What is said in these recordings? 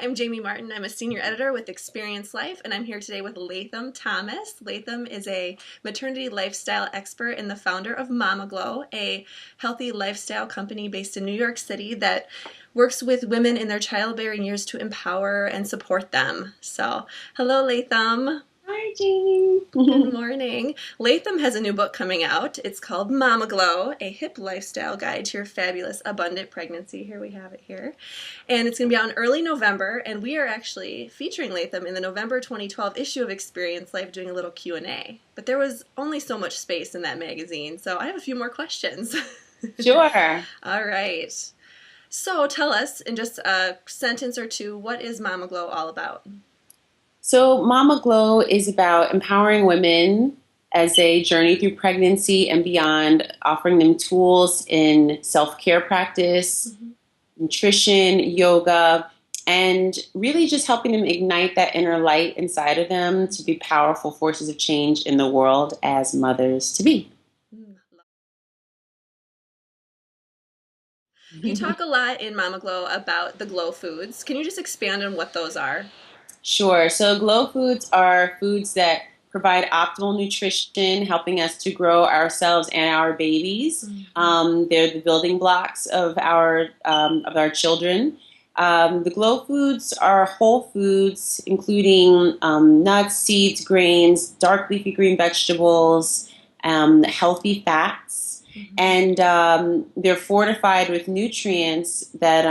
I'm Jamie Martin. I'm a senior editor with Experience Life, and I'm here today with Latham Thomas. Latham is a maternity lifestyle expert and the founder of Momma Glow, a healthy lifestyle company based in New York City that works with women in their childbearing years to empower and support them. So, hello, Latham. Hi, Jamie. Good morning. Latham has a new book coming out. It's called Momma Glow, a hip lifestyle guide to your fabulous, abundant pregnancy. Here we have it here. And it's going to be out in early November, and we are actually featuring Latham in the November 2012 issue of Experience Life doing a little Q&A. But there was only so much space in that magazine, so I have a few more questions. Sure. All right. So tell us in just a sentence or two, what is Momma Glow all about? So, Momma Glow is about empowering women as they journey through pregnancy and beyond, offering them tools in self-care practice, nutrition, yoga, and really just helping them ignite that inner light inside of them to be powerful forces of change in the world as mothers to be. You talk a lot in Momma Glow about the glow foods. Can you just expand on what those are? Sure. So glow foods are foods that provide optimal nutrition, helping us to grow ourselves and our babies. They're the building blocks of our children. The glow foods are whole foods, including nuts, seeds, grains, dark leafy green vegetables, healthy fats, and they're fortified with nutrients that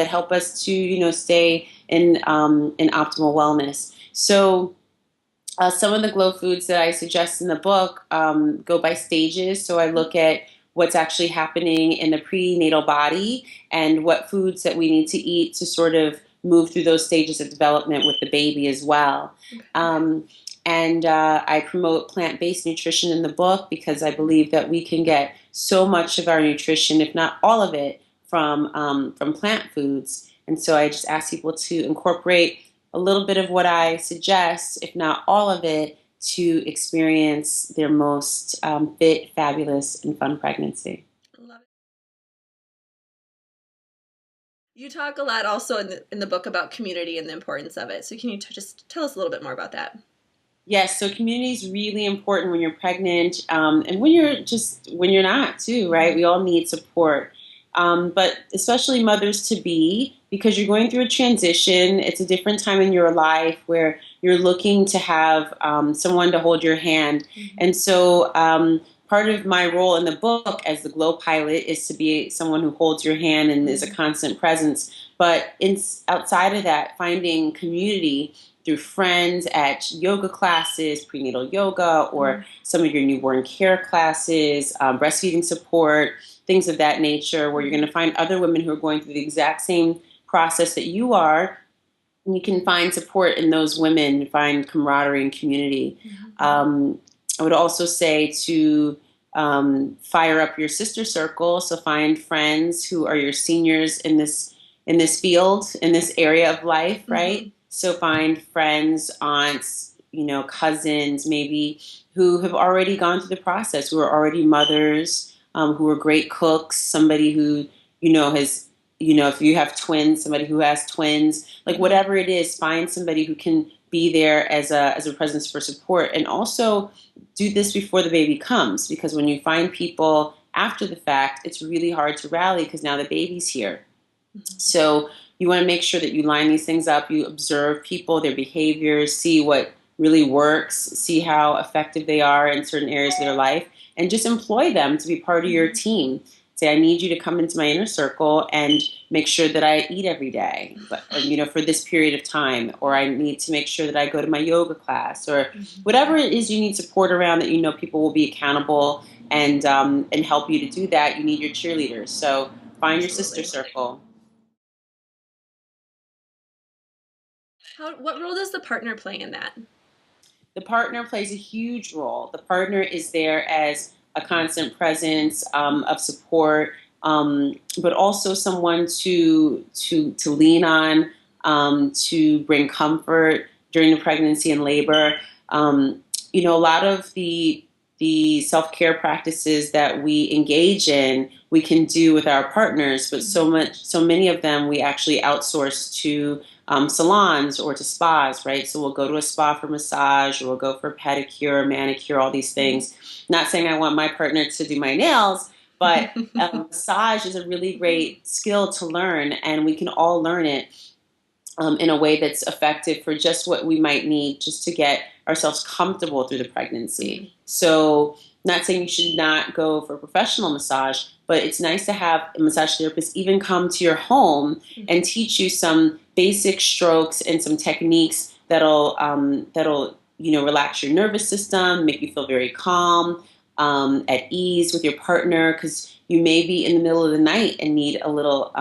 help us to stay in optimal wellness. So some of the glow foods that I suggest in the book go by stages. So I look at what's actually happening in the prenatal body and what foods that we need to eat to sort of move through those stages of development with the baby as well. And I promote plant-based nutrition in the book because I believe that we can get so much of our nutrition, if not all of it, from plant foods. And so I just ask people to incorporate a little bit of what I suggest, if not all of it, to experience their most fit, fabulous, and fun pregnancy. Love it. You talk a lot also in the book about community and the importance of it. So can you just tell us a little bit more about that? Yes, so community is really important when you're pregnant, and when you're not too, right? We all need support. But especially mothers to be, because you're going through a transition. It's a different time in your life where you're looking to have someone to hold your hand. And so part of my role in the book as the Glow Pilot is to be someone who holds your hand and is a constant presence. But outside of that, finding community through friends at yoga classes, prenatal yoga, or some of your newborn care classes, breastfeeding support, things of that nature, where you're going to find other women who are going through the exact same process that you are, and you can find support in those women, find camaraderie and community. I would also say to fire up your sister circle, so find friends who are your seniors in this field, in this area of life, right? So find friends, aunts, cousins, maybe, who have already gone through the process, who are already mothers, who are great cooks, somebody who, has, if you have twins, somebody who has twins, like whatever it is, find somebody who can be there as a presence for support. And also do this before the baby comes, because when you find people after the fact, it's really hard to rally because now the baby's here. So you want to make sure that you line these things up, you observe people, their behaviors, see what really works, see how effective they are in certain areas of their life, and just employ them to be part of your team. Say, I need you to come into my inner circle and make sure that I eat every day, but, for this period of time, or I need to make sure that I go to my yoga class, or whatever it is you need support around that people will be accountable and help you to do that. You need your cheerleaders. So find your sister circle. What role does the partner play in that? The partner plays a huge role. The partner is there as a constant presence of support, but also someone to lean on, to bring comfort during the pregnancy and labor. A lot of the self-care practices that we engage in, we can do with our partners, but so many of them we actually outsource to salons or to spas, right? So we'll go to a spa for massage, or we'll go for pedicure, manicure, all these things. Not saying I want my partner to do my nails, but massage is a really great skill to learn, and we can all learn it in a way that's effective for just what we might need just to get ourselves comfortable through the pregnancy. So, not saying you should not go for a professional massage, but it's nice to have a massage therapist even come to your home and teach you some basic strokes and some techniques that'll relax your nervous system, make you feel very calm, at ease with your partner, because you may be in the middle of the night and need a little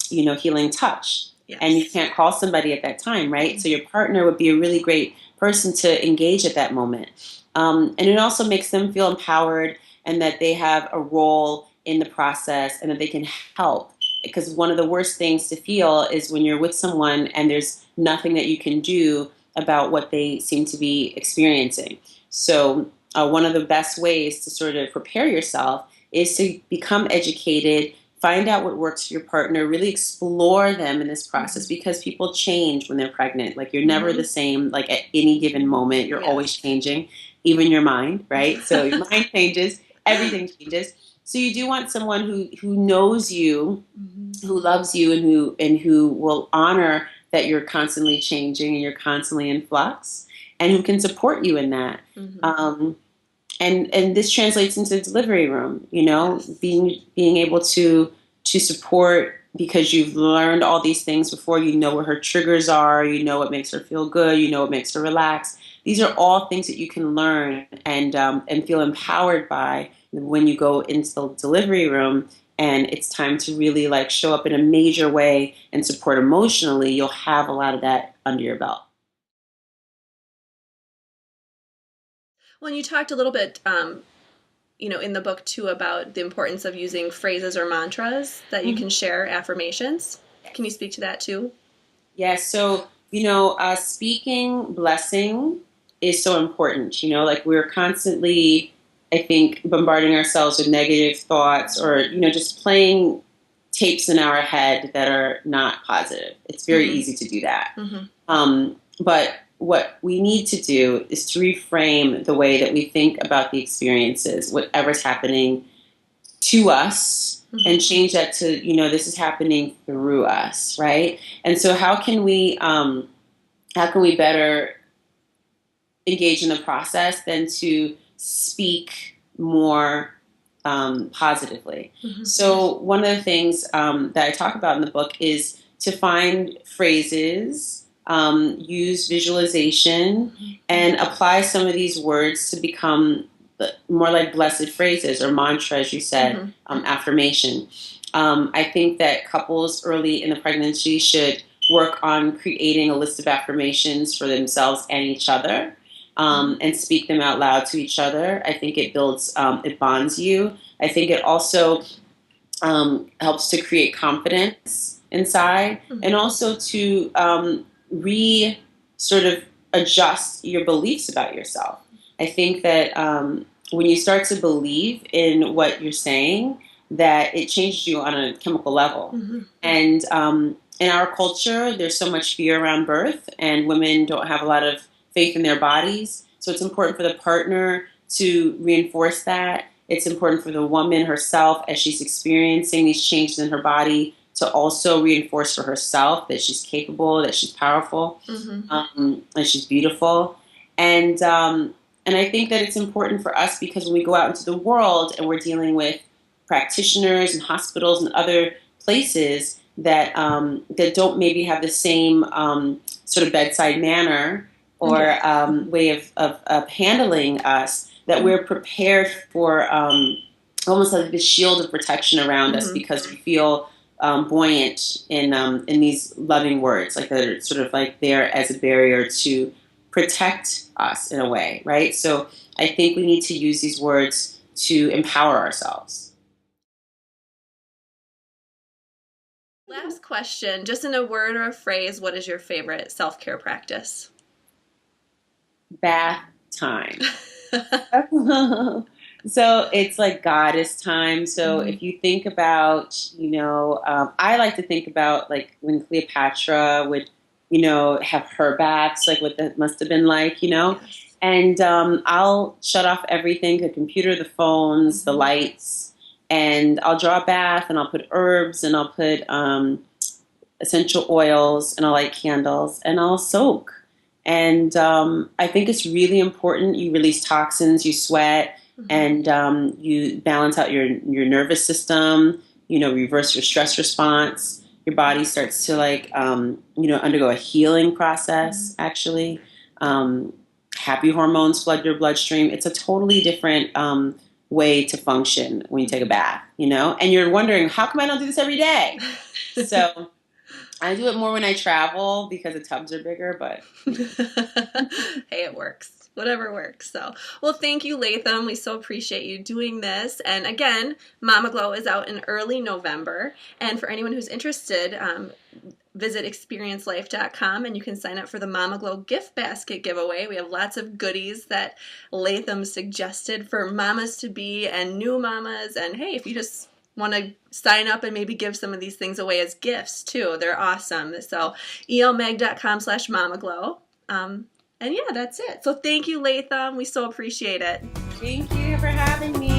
healing touch. Yes. And you can't call somebody at that time, right? Mm-hmm. So your partner would be a really great person to engage at that moment. And it also makes them feel empowered and that they have a role in the process and that they can help. Because one of the worst things to feel is when you're with someone and there's nothing that you can do about what they seem to be experiencing. So one of the best ways to sort of prepare yourself is to become educated, find out what works for your partner, really explore them in this process, because people change when they're pregnant. Like, you're never the same, like, at any given moment. You're always changing, even your mind, right? So your mind changes, everything changes. So you do want someone who knows you, who loves you, and who will honor that you're constantly changing and you're constantly in flux, and who can support you in that. And this translates into the delivery room, being able to support, because you've learned all these things before. You know where her triggers are. You know what makes her feel good. You know what makes her relax. These are all things that you can learn and feel empowered by when you go into the delivery room. And it's time to really show up in a major way and support emotionally. You'll have a lot of that under your belt. Well, you talked a little bit, in the book too, about the importance of using phrases or mantras that you can share, affirmations. Can you speak to that too? Yes. So, speaking blessing is so important. We're constantly, I think, bombarding ourselves with negative thoughts, or, just playing tapes in our head that are not positive. It's very easy to do that. But what we need to do is to reframe the way that we think about the experiences, whatever's happening to us, and change that to, this is happening through us, right? And so how can we better engage in the process than to speak more positively? So one of the things that I talk about in the book is to find phrases, use visualization, and apply some of these words to become more like blessed phrases or mantra, as you said, affirmation. I think that couples early in the pregnancy should work on creating a list of affirmations for themselves and each other, and speak them out loud to each other. I think it it bonds you. I think it also helps to create confidence inside, and also to sort of adjust your beliefs about yourself. I think that when you start to believe in what you're saying, that it changes you on a chemical level. And in our culture, there's so much fear around birth, and women don't have a lot of faith in their bodies. So it's important for the partner to reinforce that. It's important for the woman herself, as she's experiencing these changes in her body, to also reinforce for herself that she's capable, that she's powerful, and she's beautiful. And I think that it's important for us, because when we go out into the world and we're dealing with practitioners and hospitals and other places that don't maybe have the same sort of bedside manner or way of handling us, that we're prepared for almost like the shield of protection around us, because we feel buoyant in these loving words, like they're sort of like there as a barrier to protect us in a way, right? So I think we need to use these words to empower ourselves. Last question, just in a word or a phrase, what is your favorite self-care practice? Bath time. So it's like goddess time. So if you think about, I like to think about like when Cleopatra would have her baths, like what that must have been like, Yes. And I'll shut off everything, the computer, the phones, the lights, and I'll draw a bath and I'll put herbs and I'll put essential oils and I'll light candles and I'll soak. And I think it's really important. You release toxins, you sweat, and you balance out your nervous system, reverse your stress response. Your body starts to undergo a healing process, actually. Happy hormones flood your bloodstream. It's a totally different way to function when you take a bath, and you're wondering, how come I don't do this every day? So I do it more when I travel because the tubs are bigger, but hey, it works. Whatever works. So, well, thank you, Latham. We so appreciate you doing this. And again, Momma Glow is out in early November. And for anyone who's interested, visit experiencelife.com and you can sign up for the Momma Glow gift basket giveaway. We have lots of goodies that Latham suggested for mamas to be and new mamas. And hey, if you just want to sign up and maybe give some of these things away as gifts too, they're awesome. So elmag.com/mommaglow. And yeah, that's it. So thank you, Latham. We so appreciate it. Thank you for having me.